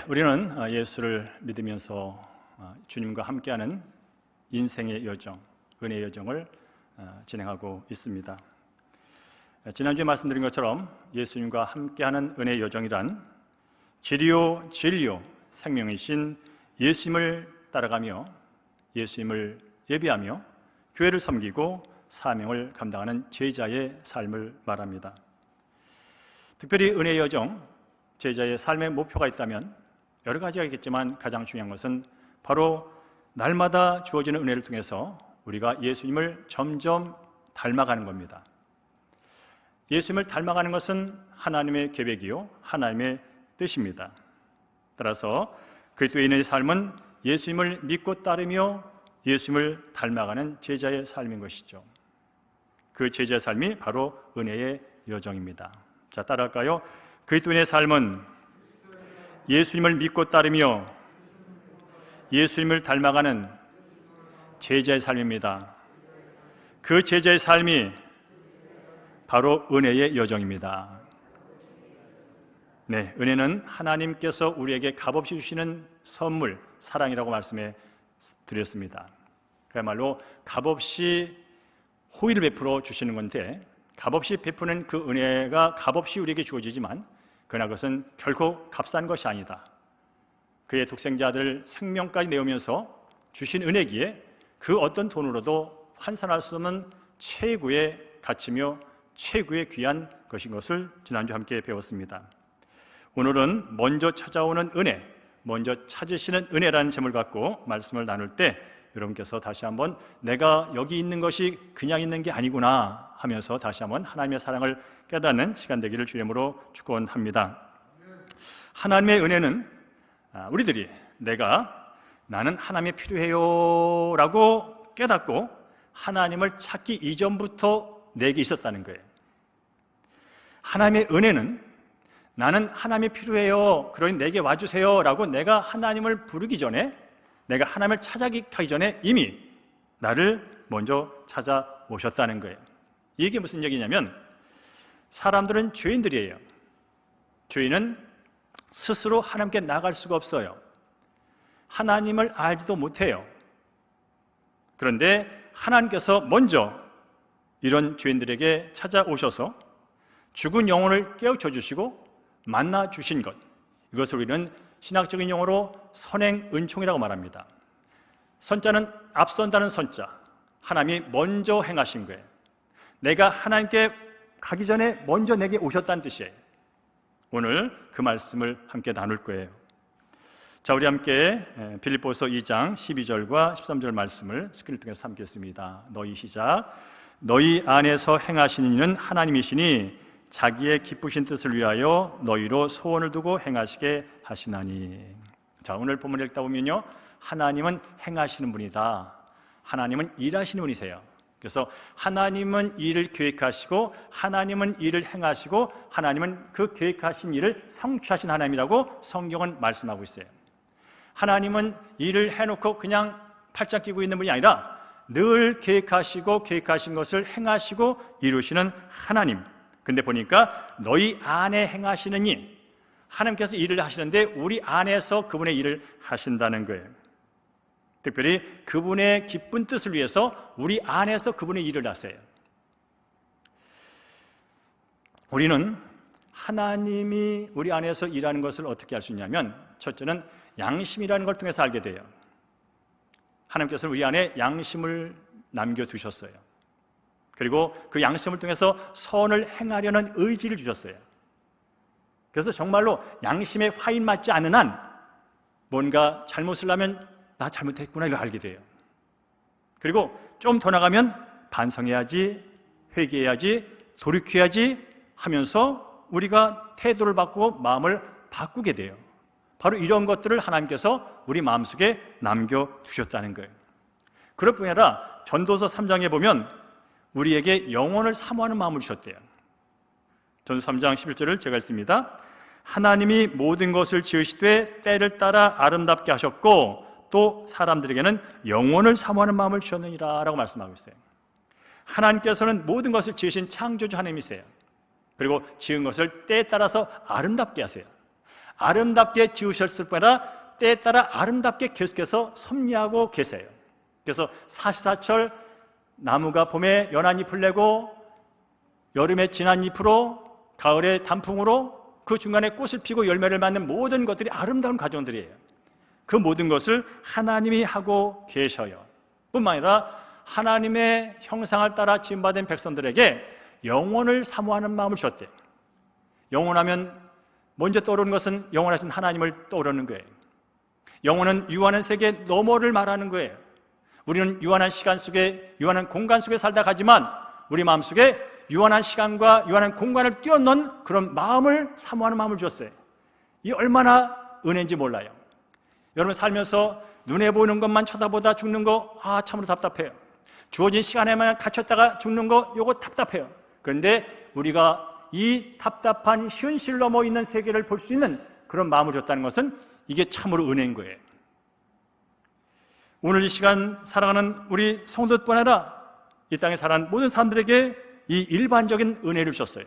우리는 예수를 믿으면서 주님과 함께하는 인생의 여정, 은혜의 여정을 진행하고 있습니다. 지난주에 말씀드린 것처럼 예수님과 함께하는 은혜의 여정이란 길이요 진리요 생명이신 예수님을 따라가며 예수님을 예비하며 교회를 섬기고 사명을 감당하는 제자의 삶을 말합니다. 특별히 은혜의 여정, 제자의 삶의 목표가 있다면 여러 가지가 있겠지만 가장 중요한 것은 바로 날마다 주어지는 은혜를 통해서 우리가 예수님을 점점 닮아가는 겁니다. 예수님을 닮아가는 것은 하나님의 계획이요 하나님의 뜻입니다. 따라서 그리스도인의 삶은 예수님을 믿고 따르며 예수님을 닮아가는 제자의 삶인 것이죠. 그 제자의 삶이 바로 은혜의 여정입니다. 자, 따라할까요? 그리스도인의 삶은 예수님을 믿고 따르며 예수님을 닮아가는 제자의 삶입니다. 그 제자의 삶이 바로 은혜의 여정입니다. 네, 은혜는 하나님께서 우리에게 값없이 주시는 선물, 사랑이라고 말씀해 드렸습니다. 그야말로 값없이 호의를 베풀어 주시는 건데, 값없이 베푸는 그 은혜가 값없이 우리에게 주어지지만 그러나 그것은 결코 값싼 것이 아니다. 그의 독생자들 생명까지 내오면서 주신 은혜기에 그 어떤 돈으로도 환산할 수 없는 최고의 가치며 최고의 귀한 것인 것을 지난주 함께 배웠습니다. 오늘은 먼저 찾아오는 은혜, 먼저 찾으시는 은혜라는 제목을 갖고 말씀을 나눌 때 여러분께서 다시 한번 내가 여기 있는 것이 그냥 있는 게 아니구나 하면서 다시 한번 하나님의 사랑을 깨닫는 시간 되기를 주님으로 축원합니다. 하나님의 은혜는 우리들이 나는 하나님이 필요해요 라고 깨닫고 하나님을 찾기 이전부터 내게 있었다는 거예요. 하나님의 은혜는 나는 하나님이 필요해요, 그러니 내게 와주세요 라고 내가 하나님을 부르기 전에, 내가 하나님을 찾아가기 전에 이미 나를 먼저 찾아오셨다는 거예요. 이게 무슨 얘기냐면 사람들은 죄인들이에요. 죄인은 스스로 하나님께 나갈 수가 없어요. 하나님을 알지도 못해요. 그런데 하나님께서 먼저 이런 죄인들에게 찾아오셔서 죽은 영혼을 깨우쳐 주시고 만나 주신 것, 이것을 우리는 신학적인 용어로 선행 은총이라고 말합니다. 선자는 앞선다는 선자, 하나님이 먼저 행하신 거예요. 내가 하나님께 가기 전에 먼저 내게 오셨다는 뜻이에요. 오늘 그 말씀을 함께 나눌 거예요. 자, 우리 함께 빌립보서 2장 12절과 13절 말씀을 스크린을 통해서 함께했습니다. 너희 시작. 너희 안에서 행하시는 이는 하나님이시니 자기의 기쁘신 뜻을 위하여 너희로 소원을 두고 행하시게 하시나니. 자, 오늘 본문을 읽다 보면요, 하나님은 행하시는 분이다. 하나님은 일하시는 분이세요. 그래서 하나님은 일을 계획하시고 하나님은 일을 행하시고 하나님은 그 계획하신 일을 성취하신 하나님이라고 성경은 말씀하고 있어요. 하나님은 일을 해놓고 그냥 팔짱 끼고 있는 분이 아니라 늘 계획하시고 계획하신 것을 행하시고 이루시는 하나님. 근데 보니까 너희 안에 행하시는 이, 하나님께서 일을 하시는데 우리 안에서 그분의 일을 하신다는 거예요. 특별히 그분의 기쁜 뜻을 위해서 우리 안에서 그분의 일을 하세요. 우리는 하나님이 우리 안에서 일하는 것을 어떻게 알 수 있냐면, 첫째는 양심이라는 걸 통해서 알게 돼요. 하나님께서는 우리 안에 양심을 남겨두셨어요. 그리고 그 양심을 통해서 선을 행하려는 의지를 주셨어요. 그래서 정말로 양심에 화인 맞지 않는 한 뭔가 잘못을 하면 나 잘못했구나 이걸 알게 돼요. 그리고 좀 더 나가면 반성해야지, 회개해야지, 돌이켜야지 하면서 우리가 태도를 바꾸고 마음을 바꾸게 돼요. 바로 이런 것들을 하나님께서 우리 마음속에 남겨두셨다는 거예요. 그럴 뿐 아니라 전도서 3장에 보면 우리에게 영혼을 사모하는 마음을 주셨대요. 전도서 3장 11절을 제가 읽습니다. 하나님이 모든 것을 지으시되 때를 따라 아름답게 하셨고 또 사람들에게는 영혼을 사모하는 마음을 주셨느니라 라고 말씀하고 있어요. 하나님께서는 모든 것을 지으신 창조주 하나님이세요. 그리고 지은 것을 때에 따라서 아름답게 하세요. 아름답게 지으셨을 뿐아니라 때에 따라 아름답게 계속해서 섭리하고 계세요. 그래서 사시사철 나무가 봄에 연한 잎을 내고 여름에 진한 잎으로 가을에 단풍으로 그 중간에 꽃을 피고 열매를 맺는 모든 것들이 아름다운 과정들이에요. 그 모든 것을 하나님이 하고 계셔요. 뿐만 아니라 하나님의 형상을 따라 지음받은 백성들에게 영원을 사모하는 마음을 주셨대요. 영원하면 먼저 떠오르는 것은 영원하신 하나님을 떠오르는 거예요. 영원은 유한한 세계 너머를 말하는 거예요. 우리는 유한한 시간 속에, 유한한 공간 속에 살다 가지만 우리 마음속에 유한한 시간과 유한한 공간을 뛰어넘는 그런 마음을 사모하는 마음을 주었어요. 이 얼마나 은혜인지 몰라요. 여러분 살면서 눈에 보이는 것만 쳐다보다 죽는 거 참으로 답답해요. 주어진 시간에만 갇혔다가 죽는 거 요거 답답해요. 그런데 우리가 이 답답한 현실 넘어 있는 세계를 볼 수 있는 그런 마음을 줬다는 것은 이게 참으로 은혜인 거예요. 오늘 이 시간 살아가는 우리 성도뿐 아니라 이 땅에 살아가는 모든 사람들에게 이 일반적인 은혜를 주셨어요.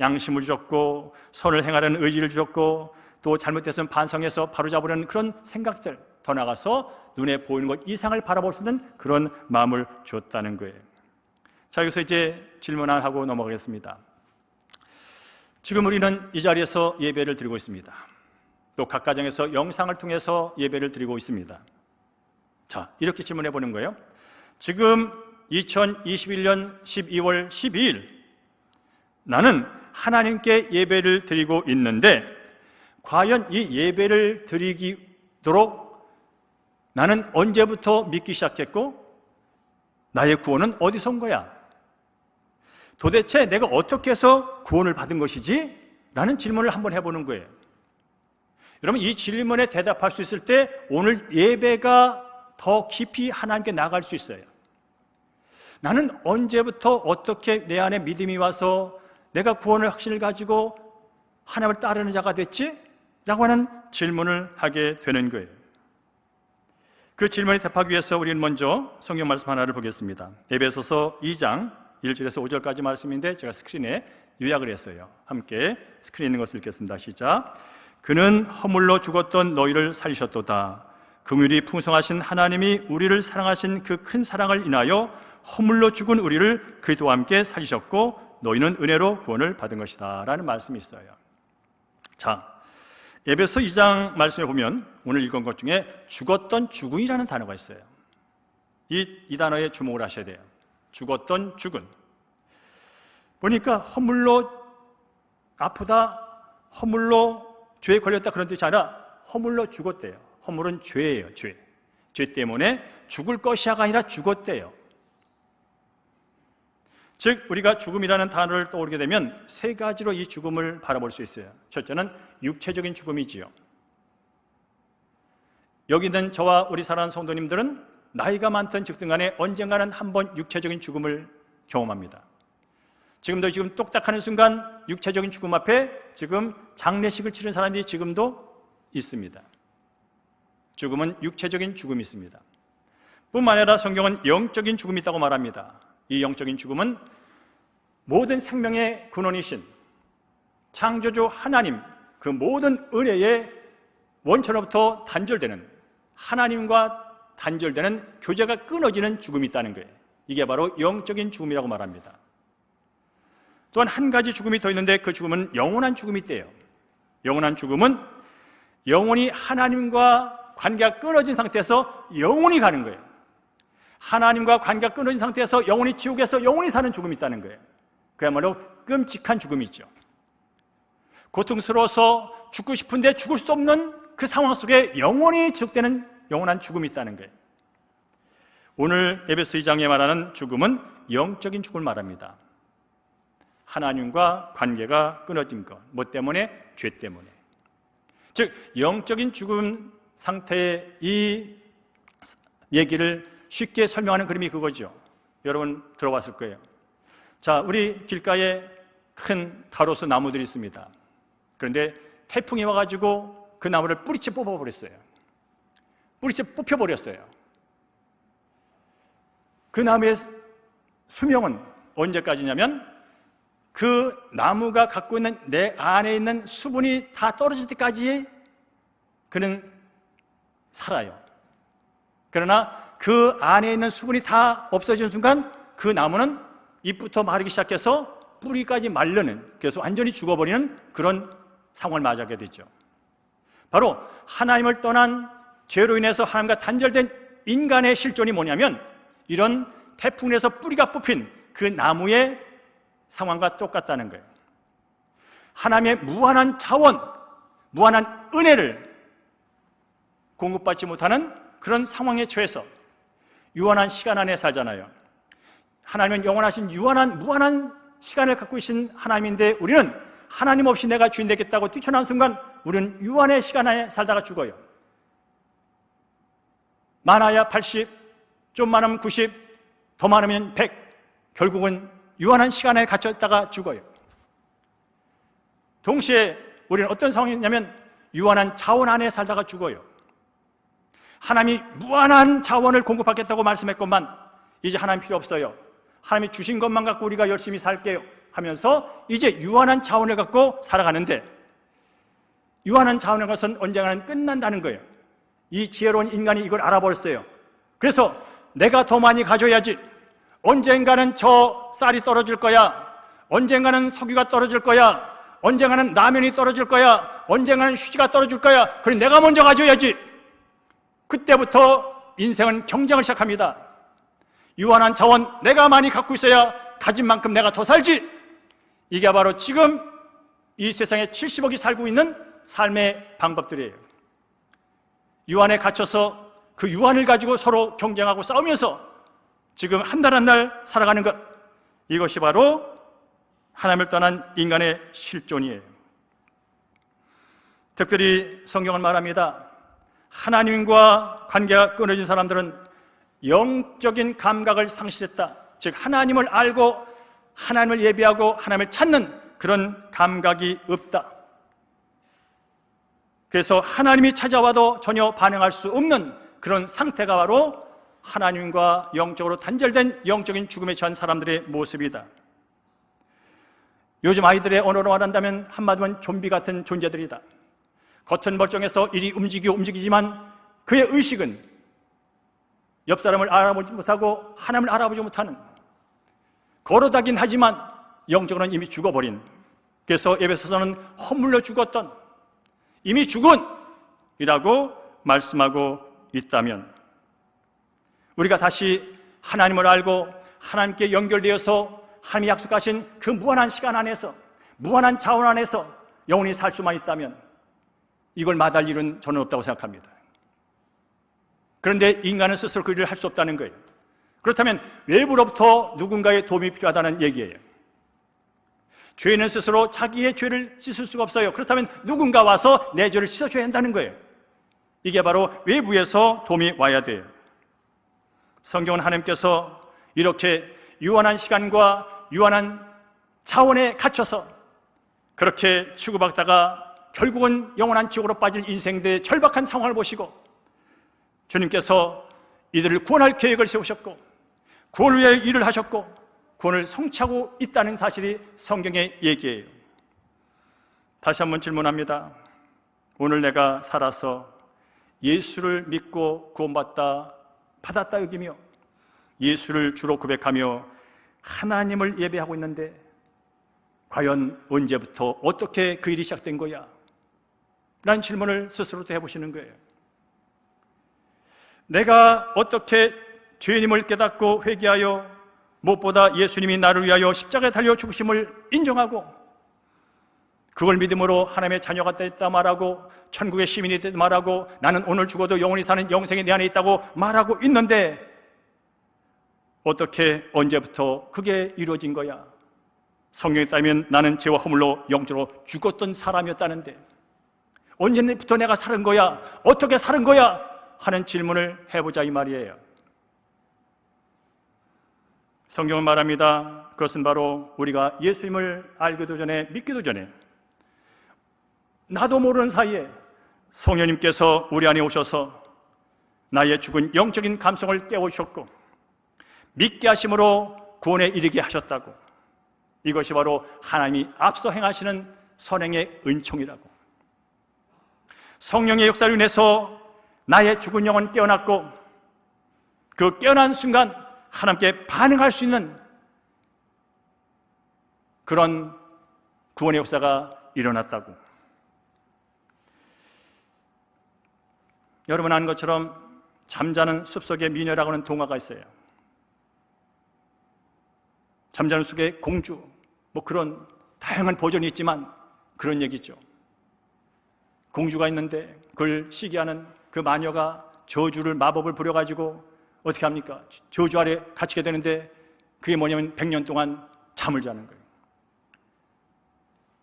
양심을 주셨고 선을 행하려는 의지를 주셨고 또 잘못됐으면 반성해서 바로잡으려는 그런 생각들, 더 나아가서 눈에 보이는 것 이상을 바라볼 수 있는 그런 마음을 줬다는 거예요. 자, 여기서 이제 질문 하나 하고 넘어가겠습니다. 지금 우리는 이 자리에서 예배를 드리고 있습니다. 또 각 가정에서 영상을 통해서 예배를 드리고 있습니다. 자, 이렇게 질문해 보는 거예요. 지금 2021년 12월 12일 나는 하나님께 예배를 드리고 있는데 과연 이 예배를 드리도록 나는 언제부터 믿기 시작했고 나의 구원은 어디서 온 거야? 도대체 내가 어떻게 해서 구원을 받은 것이지? 라는 질문을 한번 해보는 거예요. 여러분 이 질문에 대답할 수 있을 때 오늘 예배가 더 깊이 하나님께 나갈 수 있어요. 나는 언제부터 어떻게 내 안에 믿음이 와서 내가 구원의 확신을 가지고 하나님을 따르는 자가 됐지? 라고 하는 질문을 하게 되는 거예요. 그 질문에 답하기 위해서 우리는 먼저 성경 말씀 하나를 보겠습니다. 에베소서 2장 1절에서 5절까지 말씀인데 제가 스크린에 요약을 했어요. 함께 스크린에 있는 것을 읽겠습니다. 시작. 그는 허물로 죽었던 너희를 살리셨도다. 긍휼이 풍성하신 하나님이 우리를 사랑하신 그 큰 사랑을 인하여 허물로 죽은 우리를 그리스도와 함께 살리셨고 너희는 은혜로 구원을 받은 것이다 라는 말씀이 있어요. 자, 에베소 2장 말씀에 보면 오늘 읽은 것 중에 죽었던 죽은이라는 단어가 있어요. 이 단어에 주목을 하셔야 돼요. 죽었던 죽은. 보니까 허물로 아프다, 허물로 죄에 걸렸다 그런 뜻이 아니라 허물로 죽었대요. 허물은 죄예요, 죄. 죄 때문에 죽을 것이야가 아니라 죽었대요. 즉 우리가 죽음이라는 단어를 떠오르게 되면 세 가지로 이 죽음을 바라볼 수 있어요. 첫째는 육체적인 죽음이지요. 여기 있는 저와 우리 사랑하는 성도님들은 나이가 많든 적든 간에 언젠가는 한번 육체적인 죽음을 경험합니다. 지금 똑딱하는 순간 육체적인 죽음 앞에 지금 장례식을 치른 사람들이 지금도 있습니다. 죽음은 육체적인 죽음이 있습니다. 뿐만 아니라 성경은 영적인 죽음이 있다고 말합니다. 이 영적인 죽음은 모든 생명의 근원이신 창조주 하나님 그 모든 은혜의 원천으로부터 단절되는 하나님과 단절되는 교제가 끊어지는 죽음이 있다는 거예요. 이게 바로 영적인 죽음이라고 말합니다. 또한 한 가지 죽음이 더 있는데 그 죽음은 영원한 죽음이 있대요. 영원한 죽음은 영원히 하나님과 관계가 끊어진 상태에서 영원히 가는 거예요. 하나님과 관계가 끊어진 상태에서 영원히 지옥에서 영원히 사는 죽음이 있다는 거예요. 그야말로 끔찍한 죽음이죠. 고통스러워서 죽고 싶은데 죽을 수도 없는 그 상황 속에 영원히 지속되는 영원한 죽음이 있다는 거예요. 오늘 에베소 2장에 말하는 죽음은 영적인 죽음을 말합니다. 하나님과 관계가 끊어진 것. 뭐 때문에? 죄 때문에. 즉 영적인 죽음 상태의 이 얘기를 쉽게 설명하는 그림이 그거죠. 여러분 들어봤을 거예요. 자, 우리 길가에 큰 가로수 나무들이 있습니다. 그런데 태풍이 와가지고 그 나무를 뿌리채 뽑아버렸어요. 뿌리채 뽑혀버렸어요. 그 나무의 수명은 언제까지냐면 그 나무가 갖고 있는 내 안에 있는 수분이 다 떨어질 때까지 그는 살아요. 그러나 그 안에 있는 수분이 다 없어지는 순간 그 나무는 잎부터 마르기 시작해서 뿌리까지 말르는, 그래서 완전히 죽어버리는 그런 상황을 맞이하게 되죠. 바로 하나님을 떠난 죄로 인해서 하나님과 단절된 인간의 실존이 뭐냐면 이런 태풍에서 뿌리가 뽑힌 그 나무의 상황과 똑같다는 거예요. 하나님의 무한한 자원, 무한한 은혜를 공급받지 못하는 그런 상황에 처해서 유한한 시간 안에 살잖아요. 하나님은 영원하신 유한한 무한한 시간을 갖고 계신 하나님인데 우리는 하나님 없이 내가 주인 되겠다고 뛰쳐나온 순간 우리는 유한의 시간 안에 살다가 죽어요. 많아야 80, 좀 많으면 90, 더 많으면 100, 결국은 유한한 시간에 갇혔다가 죽어요. 동시에 우리는 어떤 상황이냐면 유한한 자원 안에 살다가 죽어요. 하나님이 무한한 자원을 공급하겠다고 말씀했건만 이제 하나님 필요 없어요. 하나님이 주신 것만 갖고 우리가 열심히 살게요 하면서 이제 유한한 자원을 갖고 살아가는데, 유한한 자원의 것은 언젠가는 끝난다는 거예요. 이 지혜로운 인간이 이걸 알아버렸어요. 그래서 내가 더 많이 가져야지, 언젠가는 저 쌀이 떨어질 거야, 언젠가는 석유가 떨어질 거야, 언젠가는 라면이 떨어질 거야, 언젠가는 휴지가 떨어질 거야, 그래 내가 먼저 가져야지. 그때부터 인생은 경쟁을 시작합니다. 유한한 자원 내가 많이 갖고 있어야 가진 만큼 내가 더 살지. 이게 바로 지금 이 세상에 70억이 살고 있는 삶의 방법들이에요. 유한에 갇혀서 그 유한을 가지고 서로 경쟁하고 싸우면서 지금 한 달 한 달 살아가는 것, 이것이 바로 하나님을 떠난 인간의 실존이에요. 특별히 성경은 말합니다. 하나님과 관계가 끊어진 사람들은 영적인 감각을 상실했다. 즉 하나님을 알고 하나님을 예배하고 하나님을 찾는 그런 감각이 없다. 그래서 하나님이 찾아와도 전혀 반응할 수 없는 그런 상태가 바로 하나님과 영적으로 단절된 영적인 죽음에 처한 사람들의 모습이다. 요즘 아이들의 언어로 말한다면 한마디면 좀비 같은 존재들이다. 겉은 멀쩡해서 이리 움직이지만 그의 의식은 옆 사람을 알아보지 못하고 하나님을 알아보지 못하는, 걸어다긴 하지만 영적으로는 이미 죽어버린, 그래서 에베소서는 허물려 죽었던, 이미 죽은 이라고 말씀하고 있다면, 우리가 다시 하나님을 알고 하나님께 연결되어서 하나님이 약속하신 그 무한한 시간 안에서, 무한한 자원 안에서 영원히 살 수만 있다면 이걸 마다할 일은 저는 없다고 생각합니다. 그런데 인간은 스스로 그 일을 할 수 없다는 거예요. 그렇다면 외부로부터 누군가의 도움이 필요하다는 얘기예요. 죄인은 스스로 자기의 죄를 씻을 수가 없어요. 그렇다면 누군가 와서 내 죄를 씻어줘야 한다는 거예요. 이게 바로 외부에서 도움이 와야 돼요. 성경은 하나님께서 이렇게 유한한 시간과 유한한 자원에 갇혀서 그렇게 치고받다가 결국은 영원한 지옥으로 빠질 인생들의 절박한 상황을 보시고 주님께서 이들을 구원할 계획을 세우셨고 구원을 위해 일을 하셨고 구원을 성취하고 있다는 사실이 성경의 얘기예요. 다시 한번 질문합니다. 오늘 내가 살아서 예수를 믿고 받았다 여기며 예수를 주로 고백하며 하나님을 예배하고 있는데 과연 언제부터 어떻게 그 일이 시작된 거야? 라는 질문을 스스로도 해보시는 거예요. 내가 어떻게 죄인임을 깨닫고 회개하여 무엇보다 예수님이 나를 위하여 십자가에 달려 죽으심을 인정하고 그걸 믿음으로 하나님의 자녀가 됐다 말하고 천국의 시민이 됐다 말하고 나는 오늘 죽어도 영원히 사는 영생이 내 안에 있다고 말하고 있는데 어떻게 언제부터 그게 이루어진 거야? 성경에 따르면 나는 죄와 허물로 영적으로 죽었던 사람이었다는데 언제부터 내가 살은 거야? 어떻게 살은 거야? 하는 질문을 해보자 이 말이에요. 성경은 말합니다. 그것은 바로 우리가 예수님을 알기도 전에 믿기도 전에 나도 모르는 사이에 성령님께서 우리 안에 오셔서 나의 죽은 영적인 감성을 깨우셨고 믿게 하심으로 구원에 이르게 하셨다고, 이것이 바로 하나님이 앞서 행하시는 선행의 은총이라고. 성령의 역사로 인해서 나의 죽은 영은 깨어났고, 그 깨어난 순간 하나님께 반응할 수 있는 그런 구원의 역사가 일어났다고. 여러분 아는 것처럼 잠자는 숲속의 미녀라고 하는 동화가 있어요. 잠자는 숲의 공주, 그런 다양한 버전이 있지만 그런 얘기죠. 공주가 있는데 그걸 시기하는 그 마녀가 저주를, 마법을 부려가지고 어떻게 합니까? 저주 아래 갇히게 되는데 그게 뭐냐면 100년 동안 잠을 자는 거예요.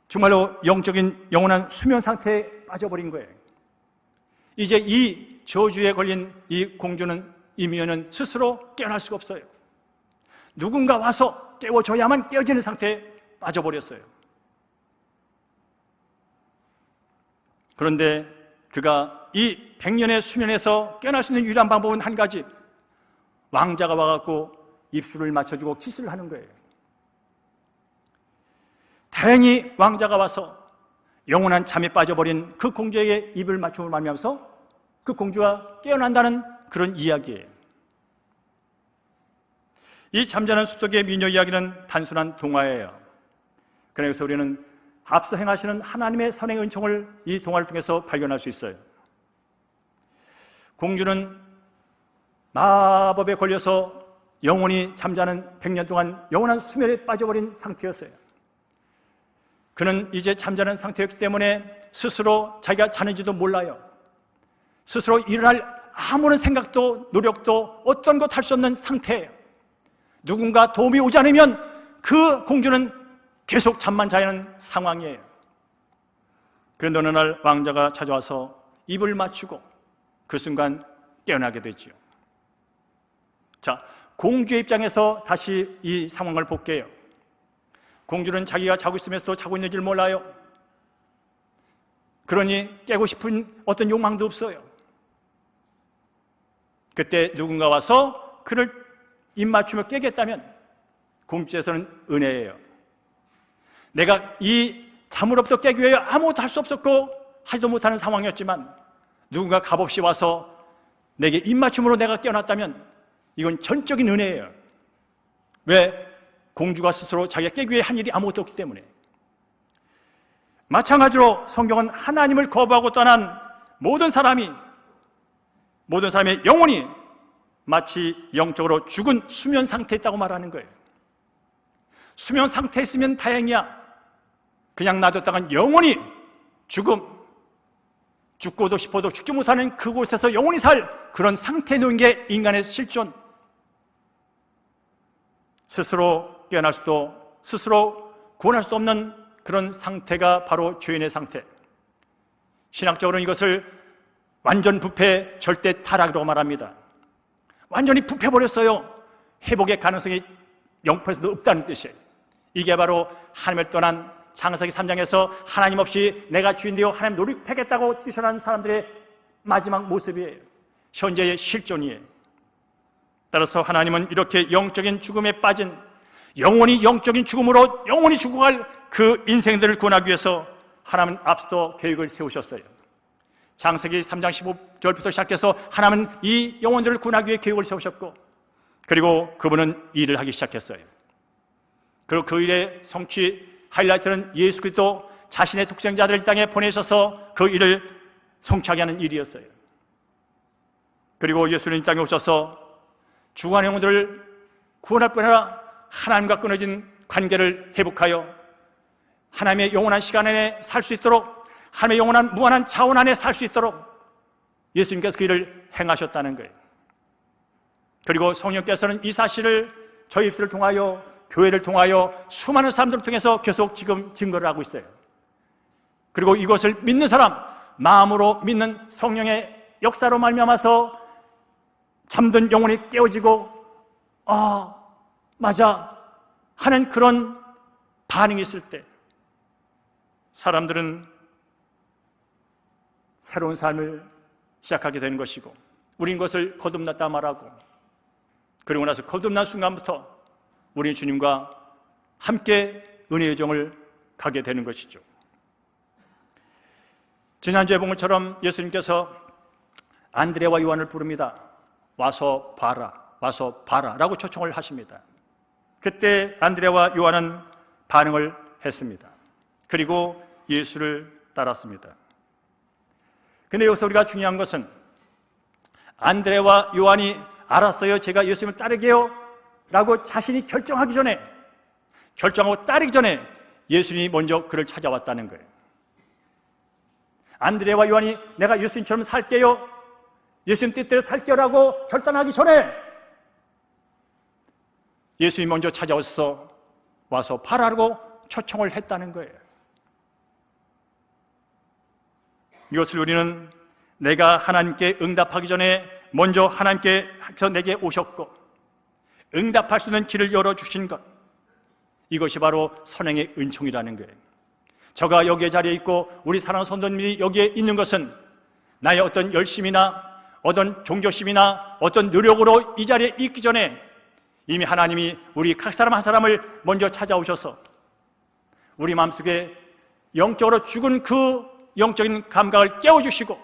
정말로 영적인 영원한 수면 상태에 빠져버린 거예요. 이제 이 저주에 걸린 이 공주는, 이 미녀는 스스로 깨어날 수가 없어요. 누군가 와서 깨워줘야만 깨어지는 상태에 빠져버렸어요. 그런데 그가 이 100년의 수면에서 깨어날 수 있는 유일한 방법은 한 가지. 왕자가 와갖고 입술을 맞춰주고 키스를 하는 거예요. 다행히 왕자가 와서 영원한 잠에 빠져버린 그 공주에게 입을 맞춤을 말미암아서 그 공주가 깨어난다는 그런 이야기예요. 이 잠자는 숲속의 미녀 이야기는 단순한 동화예요. 그래서 우리는 앞서 행하시는 하나님의 선행의 은총을 이 동화를 통해서 발견할 수 있어요. 공주는 마법에 걸려서 영원히 잠자는 100년 동안 영원한 수면에 빠져버린 상태였어요. 그는 이제 잠자는 상태였기 때문에 스스로 자기가 자는지도 몰라요. 스스로 일어날 아무런 생각도 노력도 어떤 것 할 수 없는 상태예요. 누군가 도움이 오지 않으면 그 공주는 계속 잠만 자야 하는 상황이에요. 그런데 어느 날 왕자가 찾아와서 입을 맞추고 그 순간 깨어나게 되지요. 자, 공주의 입장에서 다시 이 상황을 볼게요. 공주는 자기가 자고 있으면서도 자고 있는 줄 몰라요. 그러니 깨고 싶은 어떤 욕망도 없어요. 그때 누군가 와서 그를 입맞추며 깨겠다면 공주에서는 은혜예요. 내가 이 잠으로부터 깨기 위해 아무것도 할 수 없었고 하지도 못하는 상황이었지만 누군가 값없이 와서 내게 입맞춤으로 내가 깨어났다면 이건 전적인 은혜예요. 왜? 공주가 스스로 자기가 깨기 위해 한 일이 아무것도 없기 때문에. 마찬가지로 성경은 하나님을 거부하고 떠난 모든 사람의 영혼이 마치 영적으로 죽은 수면 상태에 있다고 말하는 거예요. 수면 상태에 있으면 다행이야. 그냥 놔뒀다간 영원히 죽고도 싶어도 죽지 못하는 그곳에서 영원히 살 그런 상태에 놓인 게 인간의 실존. 스스로 깨어날 수도, 스스로 구원할 수도 없는 그런 상태가 바로 죄인의 상태. 신학적으로는 이것을 완전 부패, 절대 타락이라고 말합니다. 완전히 부패버렸어요. 회복의 가능성이 0%도 없다는 뜻이에요. 이게 바로 하나님을 떠난 창세기 3장에서 하나님 없이 내가 주인 되어 하나님 노릇하겠다고 뛰쳐나는 사람들의 마지막 모습이에요. 현재의 실존이에요. 따라서 하나님은 이렇게 영적인 죽음에 빠진, 영원히 영적인 죽음으로 영원히 죽어갈 그 인생들을 구원하기 위해서 하나님은 앞서 계획을 세우셨어요. 창세기 3장 15절부터 시작해서 하나님은 이 영혼들을 구원하기 위해 계획을 세우셨고, 그리고 그분은 일을 하기 시작했어요. 그리고 그 일의 성취 하이라이트는 예수 그리스도 자신의 독생자들을 이 땅에 보내셔서 그 일을 성취하게 하는 일이었어요. 그리고 예수는 이 땅에 오셔서 죽어가는 영혼들을 구원할 뿐 아니라 하나님과 끊어진 관계를 회복하여 하나님의 영원한 시간 안에 살 수 있도록, 하나님의 영원한 무한한 자원 안에 살 수 있도록 예수님께서 그 일을 행하셨다는 거예요. 그리고 성령께서는 이 사실을 저희 입술을 통하여, 교회를 통하여, 수많은 사람들을 통해서 계속 지금 증거를 하고 있어요. 그리고 이것을 믿는 사람, 마음으로 믿는 성령의 역사로 말미암아서 잠든 영혼이 깨어지고 맞아 하는 그런 반응이 있을 때 사람들은 새로운 삶을 시작하게 되는 것이고, 우린 그것을 거듭났다 말하고, 그리고 나서 거듭난 순간부터 우리는 주님과 함께 은혜의 여정을 가게 되는 것이죠. 지난주에 본 것처럼 예수님께서 안드레와 요한을 부릅니다. 와서 봐라, 와서 봐라 라고 초청을 하십니다. 그때 안드레와 요한은 반응을 했습니다. 그리고 예수를 따랐습니다. 근데 여기서 우리가 중요한 것은 안드레와 요한이 알았어요, 제가 예수님을 따르게요 라고 자신이 결정하기 전에, 결정하고 따르기 전에 예수님이 먼저 그를 찾아왔다는 거예요. 안드레와 요한이 내가 예수님처럼 살게요, 예수님 뜻대로 살게요 라고 결단하기 전에 예수님이 먼저 찾아와서 와서 봐라고 초청을 했다는 거예요. 이것을 우리는 내가 하나님께 응답하기 전에 먼저 하나님께서 내게 오셨고 응답할 수 있는 길을 열어주신 것, 이것이 바로 선행의 은총이라는 거예요. 저가 여기에 자리에 있고 우리 사랑하는 성도님이 여기에 있는 것은 나의 어떤 열심이나 어떤 종교심이나 어떤 노력으로 이 자리에 있기 전에 이미 하나님이 우리 각 사람 한 사람을 먼저 찾아오셔서 우리 마음속에 영적으로 죽은 그 영적인 감각을 깨워주시고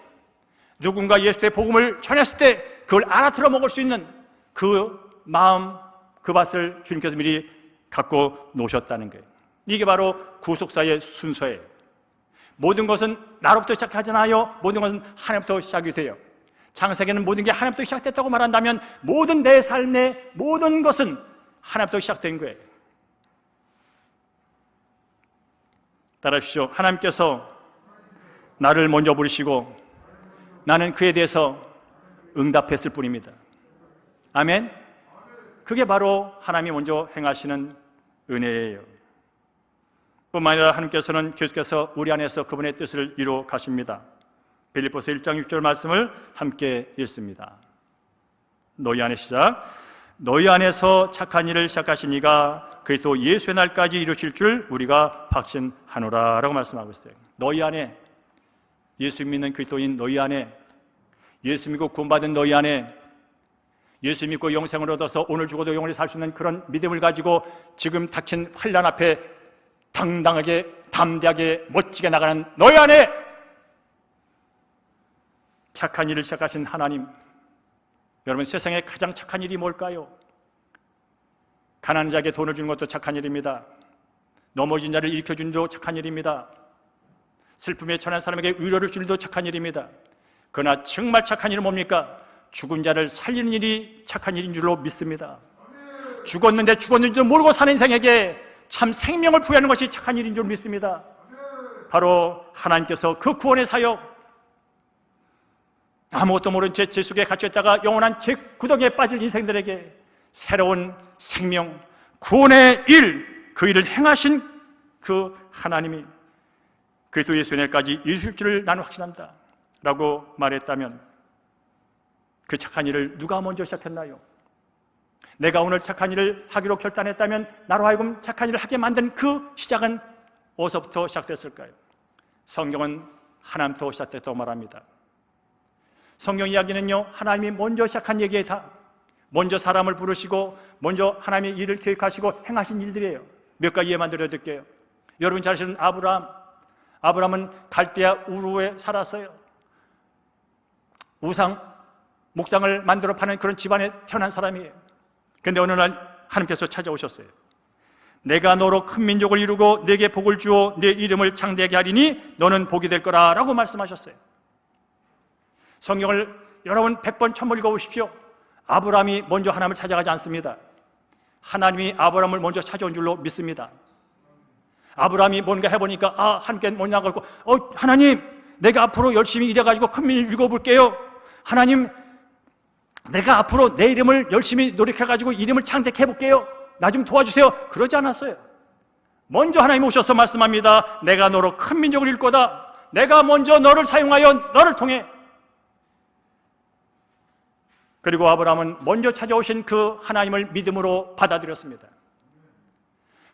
누군가 예수의 복음을 전했을 때 그걸 알아들어 먹을 수 있는 그 마음, 그 밭을 주님께서 미리 갖고 놓으셨다는 거예요. 이게 바로 구속사의 순서예요. 모든 것은 나로부터 시작하잖아요. 모든 것은 하나님부터 시작이 돼요. 창세기는 모든 게 하나님부터 시작됐다고 말한다면 모든 내 삶의 모든 것은 하나님부터 시작된 거예요. 따라하십시오. 하나님께서 나를 먼저 부르시고 나는 그에 대해서 응답했을 뿐입니다. 아멘. 그게 바로 하나님이 먼저 행하시는 은혜예요. 뿐만 아니라 하나님께서는 계속해서 우리 안에서 그분의 뜻을 이루어 가십니다. 빌립보서 1장 6절 말씀을 함께 읽습니다. 너희 안에 시작. 너희 안에서 착한 일을 시작하신 이가 그리스도 예수의 날까지 이루실 줄 우리가 확신하노라 라고 말씀하고 있어요. 너희 안에, 예수 믿는 그리스도인 너희 안에, 예수 믿고 구원받은 너희 안에, 예수 믿고 영생을 얻어서 오늘 죽어도 영원히 살 수 있는 그런 믿음을 가지고 지금 닥친 환난 앞에 당당하게 담대하게 멋지게 나가는 너희 안에 착한 일을 시작하신 하나님, 여러분 세상에 가장 착한 일이 뭘까요? 가난한 자에게 돈을 주는 것도 착한 일입니다. 넘어진 자를 일으켜주는 것도 착한 일입니다. 슬픔에 처한 사람에게 위로를 주는 것도 착한 일입니다. 그러나 정말 착한 일은 뭡니까? 죽은 자를 살리는 일이 착한 일인 줄로 믿습니다. 죽었는데 죽었는지도 모르고 사는 인생에게 참 생명을 부여하는 것이 착한 일인 줄 믿습니다. 바로 하나님께서 그 구원의 사역, 아무것도 모른 채 죄 속에 갇혀있다가 영원한 죄 구덩이에 빠질 인생들에게 새로운 생명, 구원의 일, 그 일을 행하신 그 하나님이 그리스도 예수의 날까지 이루실 줄을 나는 확신한다 라고 말했다면 그 착한 일을 누가 먼저 시작했나요? 내가 오늘 착한 일을 하기로 결단했다면 나로 하여금 착한 일을 하게 만든 그 시작은 어디서부터 시작됐을까요? 성경은 하나님부터 시작됐다고 말합니다. 성경 이야기는요, 하나님이 먼저 시작한 얘기에 다 먼저 사람을 부르시고 먼저 하나님의 일을 계획하시고 행하신 일들이에요. 몇 가지 예만 들어드릴게요. 여러분 잘 아시는 아브라함은 갈대아 우르에 살았어요. 목상을 만들어 파는 그런 집안에 태어난 사람이에요. 그런데 어느 날 하나님께서 찾아오셨어요. 내가 너로 큰 민족을 이루고 내게 복을 주어 내 이름을 창대하게 하리니 너는 복이 될 거라 라고 말씀하셨어요. 성경을 여러분 100번 1000번 읽어보십시오. 아브라함이 먼저 하나님을 찾아가지 않습니다. 하나님이 아브라함을 먼저 찾아온 줄로 믿습니다. 아브라함이 뭔가 해보니까 하나님께 뭐냐고 하나님 내가 앞으로 열심히 일해가지고 큰 민을 읽어볼게요. 하나님 내가 앞으로 내 이름을 열심히 노력해가지고 이름을 창대해볼게요. 나 좀 도와주세요. 그러지 않았어요. 먼저 하나님 오셔서 말씀합니다. 내가 너로 큰 민족을 이룰 거다. 내가 먼저 너를 사용하여 너를 통해. 그리고 아브라함은 먼저 찾아오신 그 하나님을 믿음으로 받아들였습니다.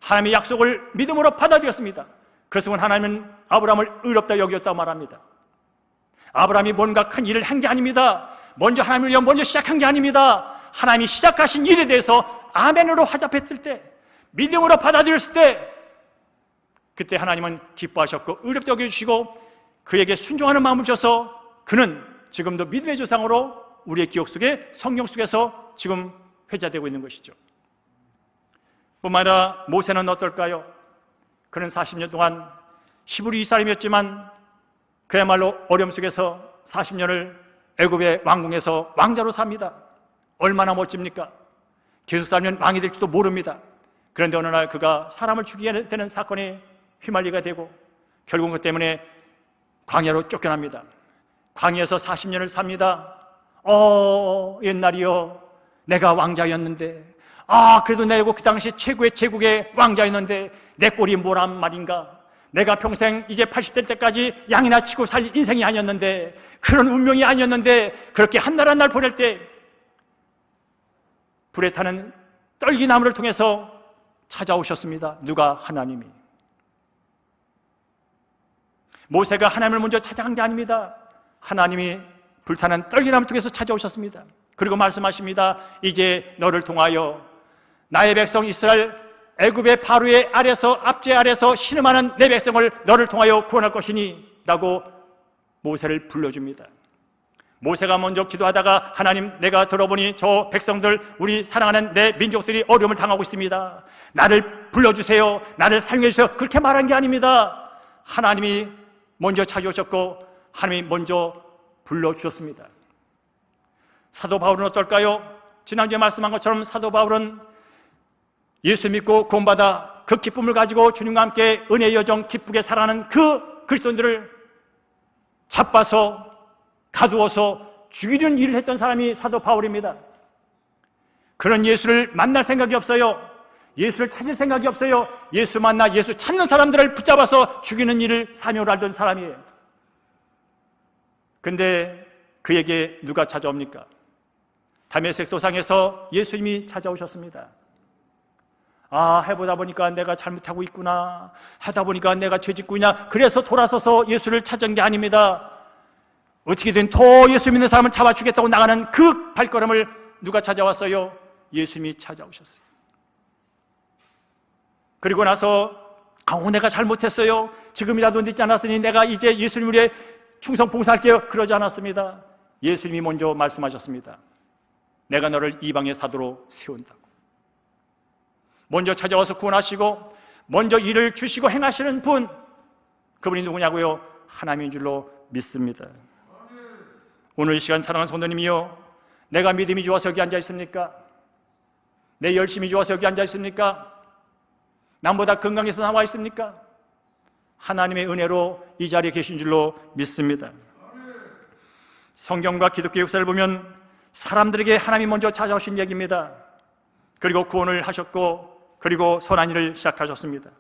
하나님의 약속을 믿음으로 받아들였습니다. 그래서 하나님은 아브라함을 의롭다 여겼다고 말합니다. 아브라함이 뭔가 큰 일을 한 게 아닙니다. 먼저 하나님을 위해 먼저 시작한 게 아닙니다. 하나님이 시작하신 일에 대해서 아멘으로 화답했을 때, 믿음으로 받아들였을 때 그때 하나님은 기뻐하셨고 의롭게 여겨주시고 그에게 순종하는 마음을 주셔서 그는 지금도 믿음의 조상으로 우리의 기억 속에 성경 속에서 지금 회자되고 있는 것이죠. 뿐만 아니라 모세는 어떨까요? 그는 40년 동안 히브리 이스라엘이었지만 그야말로 어려움 속에서 40년을 애굽의 왕궁에서 왕자로 삽니다. 얼마나 멋집니까? 계속 살면 왕이 될지도 모릅니다. 그런데 어느 날 그가 사람을 죽이게 되는 사건에 휘말리게 되고 결국 그 때문에 광야로 쫓겨납니다. 광야에서 40년을 삽니다. 옛날이요, 내가 왕자였는데, 그래도 내가 그 당시 최고의 제국의 왕자였는데 내 꼴이 뭐란 말인가? 내가 평생 이제 80대 때까지 양이나 치고 살 인생이 아니었는데, 그런 운명이 아니었는데, 그렇게 한 날 한 날 보낼 때 불에 타는 떨기나무를 통해서 찾아오셨습니다. 누가? 하나님이. 모세가 하나님을 먼저 찾아간 게 아닙니다. 하나님이 불타는 떨기나무를 통해서 찾아오셨습니다. 그리고 말씀하십니다. 이제 너를 통하여 나의 백성 이스라엘 애굽의 바로의 아래서 압제 아래서 신음하는 내 백성을 너를 통하여 구원할 것이니 라고 모세를 불러줍니다. 모세가 먼저 기도하다가 하나님, 내가 들어보니 저 백성들, 우리 사랑하는 내 민족들이 어려움을 당하고 있습니다. 나를 불러주세요. 나를 사용해 주세요. 그렇게 말한 게 아닙니다. 하나님이 먼저 찾아오셨고 하나님이 먼저 불러주셨습니다. 사도 바울은 어떨까요? 지난주에 말씀한 것처럼 사도 바울은 예수 믿고 구원받아 그 기쁨을 가지고 주님과 함께 은혜의 여정 기쁘게 살아가는 그 그리스도인들을 잡아서 가두어서 죽이는 일을 했던 사람이 사도 바울입니다. 그는 예수를 만날 생각이 없어요. 예수를 찾을 생각이 없어요. 예수 만나 예수 찾는 사람들을 붙잡아서 죽이는 일을 사명으로 하던 사람이에요. 근데 그에게 누가 찾아옵니까? 다메섹 도상에서 예수님이 찾아오셨습니다. 해보다 보니까 내가 잘못하고 있구나, 하다 보니까 내가 죄짓구나, 그래서 돌아서서 예수를 찾은 게 아닙니다. 어떻게든 더 예수 믿는 사람을 잡아주겠다고 나가는 그 발걸음을 누가 찾아왔어요? 예수님이 찾아오셨어요. 그리고 나서 내가 잘못했어요, 지금이라도 늦지 않았으니 내가 이제 예수님 위해 충성 봉사할게요, 그러지 않았습니다. 예수님이 먼저 말씀하셨습니다. 내가 너를 이방의 사도로 세운다고. 먼저 찾아와서 구원하시고 먼저 일을 주시고 행하시는 분, 그분이 누구냐고요? 하나님인 줄로 믿습니다. 오늘 이 시간 사랑하는 성도님이요, 내가 믿음이 좋아서 여기 앉아 있습니까? 내 열심이 좋아서 여기 앉아 있습니까? 남보다 건강해서 나와 있습니까? 하나님의 은혜로 이 자리에 계신 줄로 믿습니다. 성경과 기독교 역사를 보면 사람들에게 하나님이 먼저 찾아오신 얘기입니다. 그리고 구원을 하셨고 그리고 선한 일을 시작하셨습니다.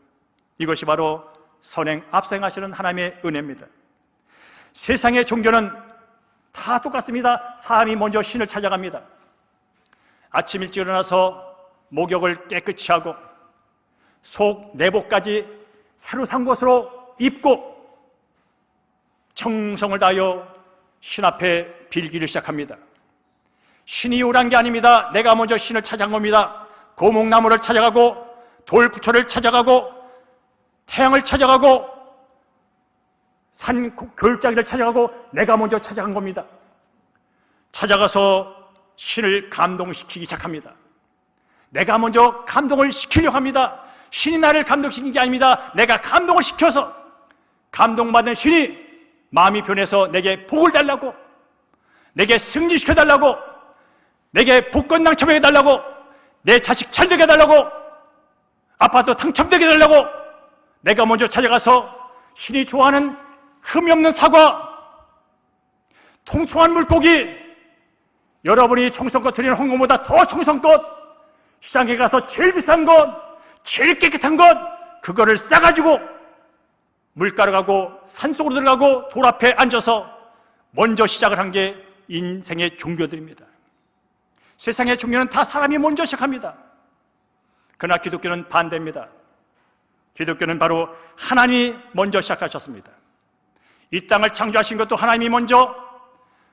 이것이 바로 선행 앞서행하시는 하나님의 은혜입니다. 세상의 종교는 다 똑같습니다. 사람이 먼저 신을 찾아갑니다. 아침 일찍 일어나서 목욕을 깨끗이 하고 속 내복까지 새로 산 것으로 입고 정성을 다하여 신 앞에 빌기를 시작합니다. 신이 오란 게 아닙니다. 내가 먼저 신을 찾아간 겁니다. 고목나무를 찾아가고 돌부처를 찾아가고 태양을 찾아가고 산 겨울자기를 찾아가고 내가 먼저 찾아간 겁니다. 찾아가서 신을 감동시키기 시작합니다. 내가 먼저 감동을 시키려고 합니다. 신이 나를 감동시킨 게 아닙니다. 내가 감동을 시켜서 감동받은 신이 마음이 변해서 내게 복을 달라고, 내게 승리시켜달라고, 내게 복권 당첨해달라고, 내 자식 잘되게 해달라고, 아파트 당첨되게 해달라고 내가 먼저 찾아가서 신이 좋아하는 흠이 없는 사과, 통통한 물고기, 여러분이 정성껏 드리는 헌금보다 더 정성껏 시장에 가서 제일 비싼 것, 제일 깨끗한 것, 그거를 싸가지고 물가로 가고 산속으로 들어가고 돌 앞에 앉아서 먼저 시작을 한 게 인생의 종교들입니다. 세상의 종교는 다 사람이 먼저 시작합니다. 그러나 기독교는 반대입니다. 기독교는 바로 하나님이 먼저 시작하셨습니다. 이 땅을 창조하신 것도 하나님이 먼저,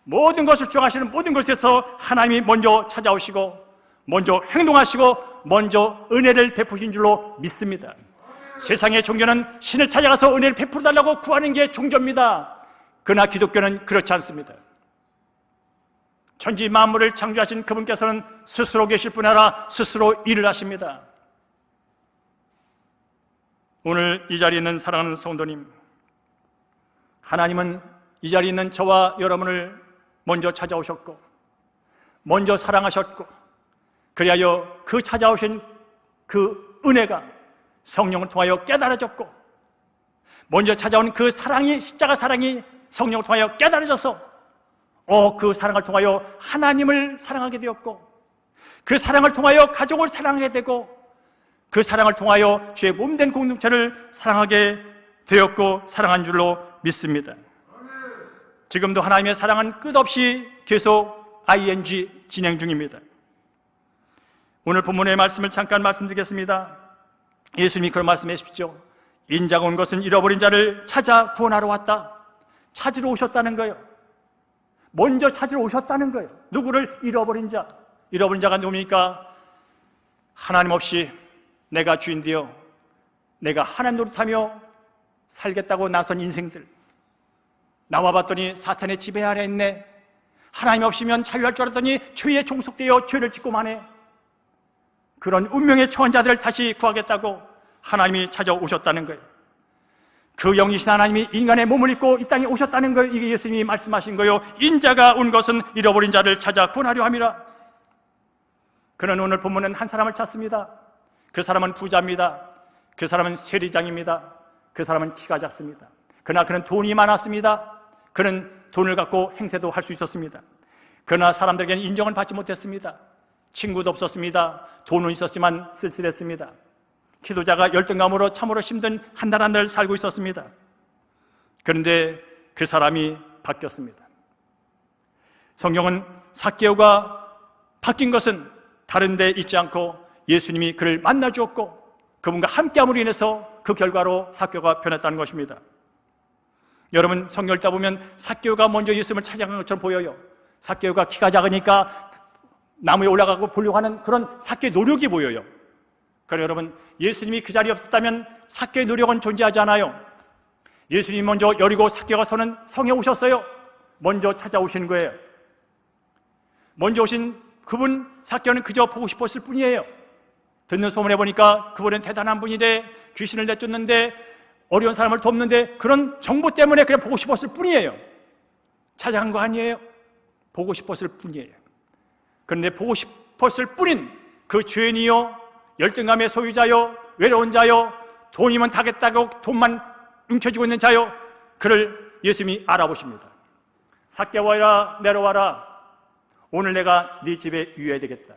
모든 것을 주장하시는 모든 것에서 하나님이 먼저 찾아오시고 먼저 행동하시고 먼저 은혜를 베푸신 줄로 믿습니다. 세상의 종교는 신을 찾아가서 은혜를 베풀어 달라고 구하는 게 종교입니다. 그러나 기독교는 그렇지 않습니다. 천지 만물을 창조하신 그분께서는 스스로 계실 뿐 아니라 스스로 일을 하십니다. 오늘 이 자리에 있는 사랑하는 성도님, 하나님은 이 자리에 있는 저와 여러분을 먼저 찾아오셨고 먼저 사랑하셨고, 그리하여 그 찾아오신 그 은혜가 성령을 통하여 깨달아졌고, 먼저 찾아온 그 사랑이, 십자가 사랑이 성령을 통하여 깨달아져서 그 사랑을 통하여 하나님을 사랑하게 되었고, 그 사랑을 통하여 가족을 사랑하게 되고, 그 사랑을 통하여 죄의 몸된 공동체를 사랑하게 되었고 사랑한 줄로 믿습니다. 지금도 하나님의 사랑은 끝없이 계속 ing 진행 중입니다. 오늘 본문의 말씀을 잠깐 말씀드리겠습니다. 예수님이 그런 말씀하십시오. 인자가 온 것은 잃어버린 자를 찾아 구원하러 왔다. 찾으러 오셨다는 거예요. 먼저 찾으러 오셨다는 거예요. 누구를? 잃어버린 자. 잃어버린 자가 누굽니까? 하나님 없이 내가 주인되어 내가 하나님 노릇하며 살겠다고 나선 인생들, 나와봤더니 사탄의 지배 아래 있네. 하나님 없이면 자유할 줄 알았더니 죄에 종속되어 죄를 짓고만 해. 그런 운명에 처한 자들을 다시 구하겠다고 하나님이 찾아오셨다는 거예요. 그 영이신 하나님이 인간의 몸을 입고 이 땅에 오셨다는 거예요. 이게 예수님이 말씀하신 거예요. 인자가 온 것은 잃어버린 자를 찾아 구원하려 함이라. 그는 오늘 본문은 한 사람을 찾습니다. 그 사람은 부자입니다. 그 사람은 세리장입니다. 그 사람은 키가 작습니다. 그러나 그는 돈이 많았습니다. 그는 돈을 갖고 행세도 할 수 있었습니다. 그러나 사람들에게는 인정을 받지 못했습니다. 친구도 없었습니다. 돈은 있었지만 쓸쓸했습니다. 기도자가 열등감으로 참으로 힘든 한 달 한 달 살고 있었습니다. 그런데 그 사람이 바뀌었습니다. 성경은 삭개오가 바뀐 것은 다른 데 있지 않고 예수님이 그를 만나 주었고 그분과 함께함으로 인해서 그 결과로 삭개오가 변했다는 것입니다. 여러분, 성경을 읽다 보면 삭개오가 먼저 예수님을 찾아간 것처럼 보여요. 삭개오가 키가 작으니까 나무에 올라가고 보려고 하는 그런 삭개오의 노력이 보여요. 그러나 여러분, 예수님이 그 자리에 없었다면 삭개오의 노력은 존재하지 않아요. 예수님이 먼저 여리고 삭개오가 서는 성에 오셨어요. 먼저 찾아오신 거예요. 먼저 오신 그분 삭개오는 그저 보고 싶었을 뿐이에요. 듣는 소문에 보니까 그분은 대단한 분이래, 귀신을 내쫓는데 어려운 사람을 돕는데, 그런 정보 때문에 그냥 보고 싶었을 뿐이에요. 찾아간 거 아니에요. 보고 싶었을 뿐이에요. 그런데 보고 싶었을 뿐인 그 죄인이요, 열등감의 소유자요, 외로운 자요, 돈이면 다겠다고 돈만 움켜쥐고 있는 자요, 그를 예수님이 알아보십니다. 삭개오야, 내려와라. 오늘 내가 네 집에 유해야 되겠다.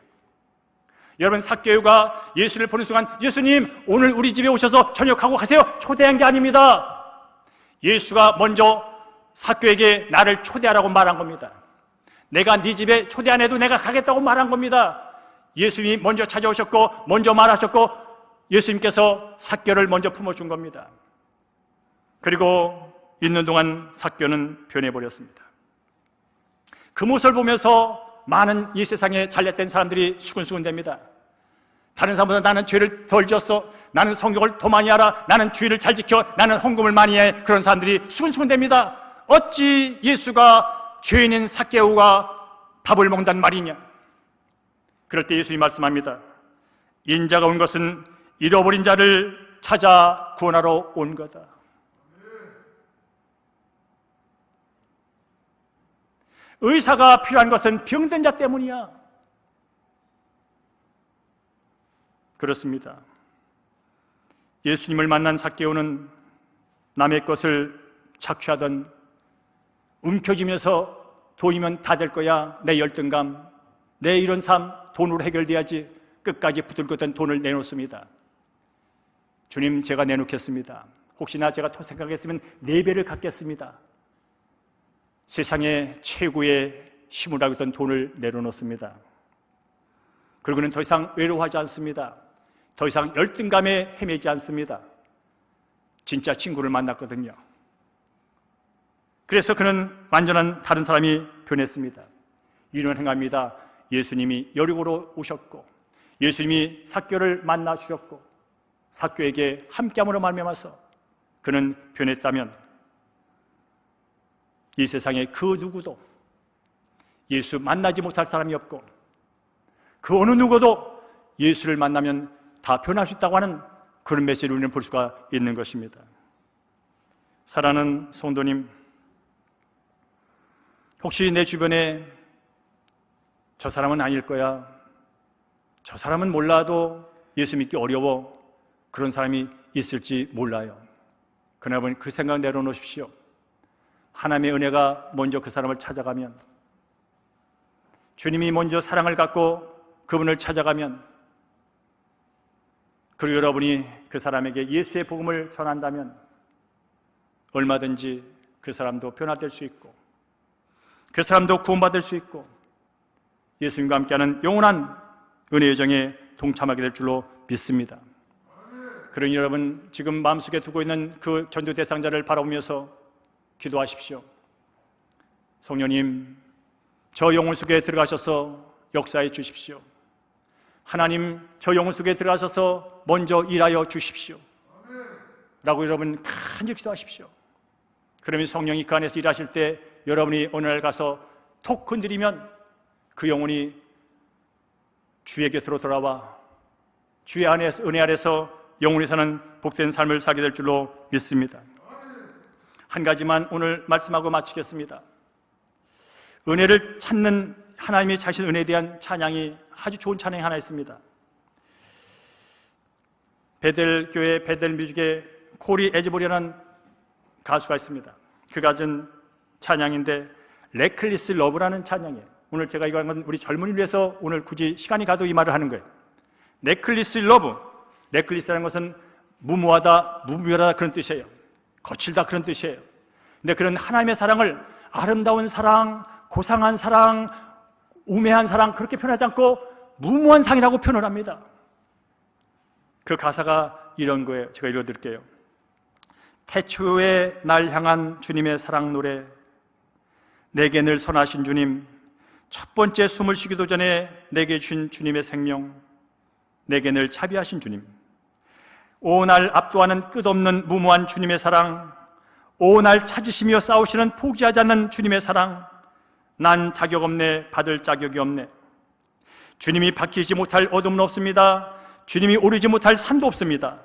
여러분, 삭개오가 예수를 보는 순간, 예수님 오늘 우리 집에 오셔서 저녁하고 가세요, 초대한 게 아닙니다. 예수가 먼저 삭개오에게 나를 초대하라고 말한 겁니다. 내가 네 집에 초대 안 해도 내가 가겠다고 말한 겁니다. 예수님이 먼저 찾아오셨고 먼저 말하셨고 예수님께서 삭개오를 먼저 품어준 겁니다. 그리고 있는 동안 삭개오는 변해버렸습니다. 그 모습을 보면서 많은 이 세상에 잘났던 사람들이 수근수근됩니다. 다른 사람보다 나는 죄를 덜 지었어, 나는 성경을 더 많이 알아, 나는 주의를 잘 지켜, 나는 헌금을 많이 해. 그런 사람들이 수근수근됩니다. 어찌 예수가 죄인인 삭개오가 밥을 먹는단 말이냐. 그럴 때 예수님이 말씀합니다. 인자가 온 것은 잃어버린 자를 찾아 구원하러 온 거다. 의사가 필요한 것은 병든 자 때문이야. 그렇습니다. 예수님을 만난 삭개오는 남의 것을 착취하던, 움켜쥐면서 돈이면 다 될 거야, 내 열등감, 내 이런 삶 돈으로 해결돼야지, 끝까지 붙들고던 돈을 내놓습니다. 주님, 제가 내놓겠습니다. 혹시나 제가 토색하겠으면 4배를 갚겠습니다. 세상의 최고의 힘을 하고 있던 돈을 내려놓습니다. 그리고는 더 이상 외로워하지 않습니다. 더 이상 열등감에 헤매지 않습니다. 진짜 친구를 만났거든요. 그래서 그는 완전한 다른 사람이 변했습니다. 이런 행합니다. 예수님이 여리고로 오셨고, 예수님이 삭개오를 만나 주셨고, 삭개에게 함께함으로 말미암아서 그는 변했다면 이 세상에 그 누구도 예수 만나지 못할 사람이 없고 그 어느 누구도 예수를 만나면 다 변할 수 있다고 하는 그런 메시지를 우리는 볼 수가 있는 것입니다. 사랑하는 성도님, 혹시 내 주변에 저 사람은 아닐 거야, 저 사람은 몰라도 예수 믿기 어려워, 그런 사람이 있을지 몰라요. 그러나 여러분, 그 생각 내려놓으십시오. 하나님의 은혜가 먼저 그 사람을 찾아가면, 주님이 먼저 사랑을 갖고 그분을 찾아가면, 그리고 여러분이 그 사람에게 예수의 복음을 전한다면 얼마든지 그 사람도 변화될 수 있고 그 사람도 구원받을 수 있고 예수님과 함께하는 영원한 은혜의 여정에 동참하게 될 줄로 믿습니다. 그러니 여러분, 지금 마음속에 두고 있는 그 전도 대상자를 바라보면서 기도하십시오. 성령님, 저 영혼 속에 들어가셔서 역사해 주십시오. 하나님, 저 영혼 속에 들어가셔서 먼저 일하여 주십시오 라고 여러분 간절히 기도하십시오. 그러면 성령이 그 안에서 일하실 때 여러분이 어느 날 가서 톡 건드리면 그 영혼이 주의 곁으로 돌아와 주의 안에서, 은혜 아래서 영원히 사는 복된 삶을 살게 될 줄로 믿습니다. 한 가지만 오늘 말씀하고 마치겠습니다. 은혜를 찾는 하나님의 자신 은혜에 대한 찬양이 아주 좋은 찬양이 하나 있습니다. 베델교회 베델뮤직의 코리 에즈보리라는 가수가 있습니다. 그가 가진 찬양인데 레클리스 러브라는 찬양이에요. 오늘 제가 이거 한 건 우리 젊은이를 위해서 오늘 굳이 시간이 가도 이 말을 하는 거예요. 레클리스 러브, 레클리스라는 것은 무모하다, 무묘하다 그런 뜻이에요. 거칠다 그런 뜻이에요. 근데 그런 하나님의 사랑을 아름다운 사랑, 고상한 사랑, 우매한 사랑 그렇게 표현하지 않고 무모한 사랑이라고 표현을 합니다. 그 가사가 이런 거예요. 제가 읽어드릴게요. 태초에 날 향한 주님의 사랑 노래, 내게 늘 선하신 주님, 첫 번째 숨을 쉬기도 전에 내게 주신 주님의 생명, 내게 늘 자비하신 주님, 오 날 압도하는 끝없는 무모한 주님의 사랑, 오 날 찾으시며 싸우시는 포기하지 않는 주님의 사랑, 난 자격 없네, 받을 자격이 없네. 주님이 바뀌지 못할 어둠은 없습니다. 주님이 오르지 못할 산도 없습니다.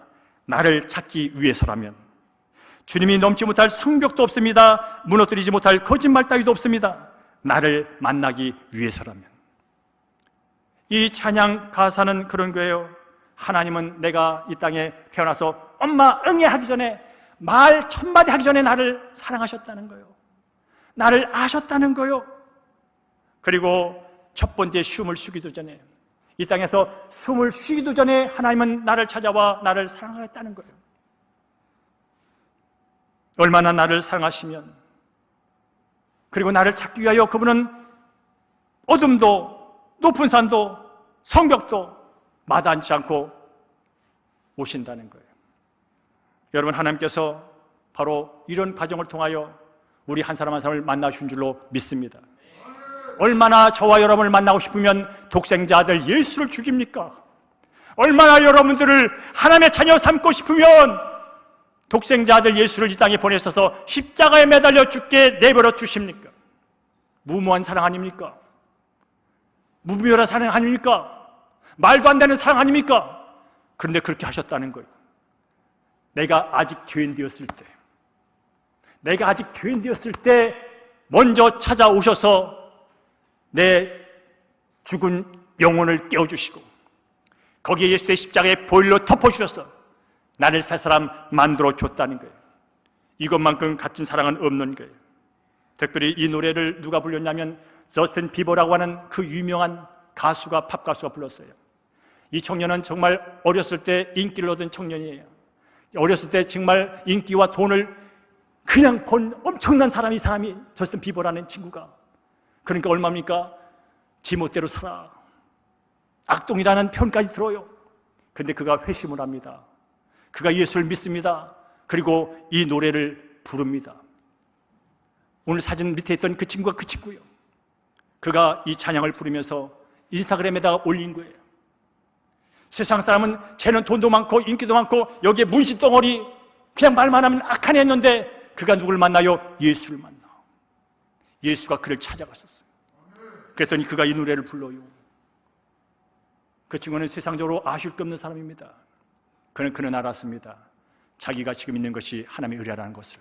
나를 찾기 위해서라면. 주님이 넘지 못할 성벽도 없습니다. 무너뜨리지 못할 거짓말 따위도 없습니다. 나를 만나기 위해서라면. 이 찬양 가사는 그런 거예요. 하나님은 내가 이 땅에 태어나서 엄마 응애 하기 전에, 말 첫마디 하기 전에 나를 사랑하셨다는 거예요. 나를 아셨다는 거예요. 그리고 첫 번째 숨을 쉬기도 전에, 이 땅에서 숨을 쉬기도 전에 하나님은 나를 찾아와 나를 사랑하겠다는 거예요. 얼마나 나를 사랑하시면, 그리고 나를 찾기 위하여 그분은 어둠도 높은 산도 성벽도 마다하지 않고 오신다는 거예요. 여러분, 하나님께서 바로 이런 과정을 통하여 우리 한 사람 한 사람을 만나신 줄로 믿습니다. 얼마나 저와 여러분을 만나고 싶으면 독생자 아들 예수를 죽입니까? 얼마나 여러분들을 하나님의 자녀 삼고 싶으면 독생자 아들 예수를 이 땅에 보내셔서 십자가에 매달려 죽게 내버려 두십니까? 무모한 사랑 아닙니까? 무비열한 사랑 아닙니까? 말도 안 되는 사랑 아닙니까? 그런데 그렇게 하셨다는 거예요. 내가 아직 죄인 되었을 때, 내가 아직 죄인 되었을 때 먼저 찾아오셔서 내 죽은 영혼을 깨워주시고 거기에 예수의 십자가에 보일로 덮어주셔서 나를 새 사람 만들어줬다는 거예요. 이것만큼 값진 사랑은 없는 거예요. 특별히 이 노래를 누가 불렀냐면 저스틴 비버라고 하는 그 유명한 가수가, 팝 가수가 불렀어요. 이 청년은 정말 어렸을 때 인기를 얻은 청년이에요. 어렸을 때 정말 인기와 돈을 그냥 번 엄청난 사람이, 이 사람이 저스틴 비버라는 친구가. 그러니까 얼마입니까? 지멋대로 살아, 악동이라는 편까지 들어요. 그런데 그가 회심을 합니다. 그가 예수를 믿습니다. 그리고 이 노래를 부릅니다. 오늘 사진 밑에 있던 그 친구가 그 친구예요. 그가 이 찬양을 부르면서 인스타그램에다가 올린 거예요. 세상 사람은 쟤는 돈도 많고 인기도 많고 여기에 문신덩어리, 그냥 말만 하면 악한 애였는데 그가 누굴 만나요? 예수를 만나. 예수가 그를 찾아갔었어요. 그랬더니 그가 이 노래를 불러요. 그 친구는 세상적으로 아쉬울 게 없는 사람입니다. 그는 알았습니다. 자기가 지금 있는 것이 하나님의 은혜라는 것을,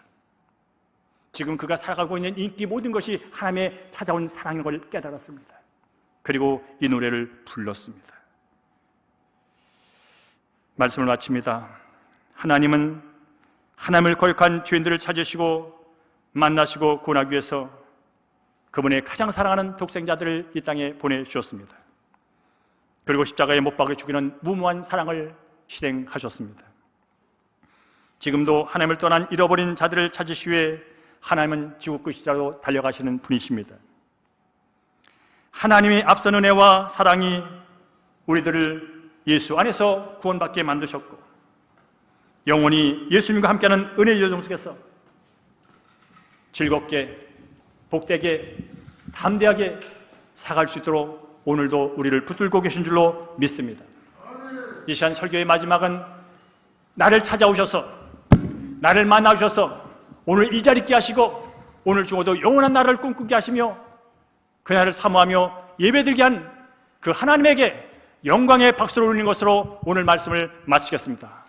지금 그가 살아가고 있는 인기 모든 것이 하나님의 찾아온 사랑인 걸 깨달았습니다. 그리고 이 노래를 불렀습니다. 말씀을 마칩니다. 하나님은 하나님을 거역한 죄인들을 찾으시고 만나시고 구원하기 위해서 그분의 가장 사랑하는 독생자들을 이 땅에 보내주셨습니다. 그리고 십자가에 못 박아 죽이는 무모한 사랑을 실행하셨습니다. 지금도 하나님을 떠난 잃어버린 자들을 찾으시기 위해 하나님은 지구 끝이라도 달려가시는 분이십니다. 하나님의 앞선 은혜와 사랑이 우리들을 예수 안에서 구원받게 만드셨고, 영원히 예수님과 함께하는 은혜의 여정 속에서 즐겁게, 복되게, 담대하게 살아갈 수 있도록 오늘도 우리를 붙들고 계신 줄로 믿습니다. 이 시간 설교의 마지막은 나를 찾아오셔서, 나를 만나주셔서 오늘 이 자리 있게 하시고 오늘 죽어도 영원한 나라를 꿈꾸게 하시며 그날을 사모하며 예배드리게 한 그 하나님에게 영광의 박수를 올리는 것으로 오늘 말씀을 마치겠습니다.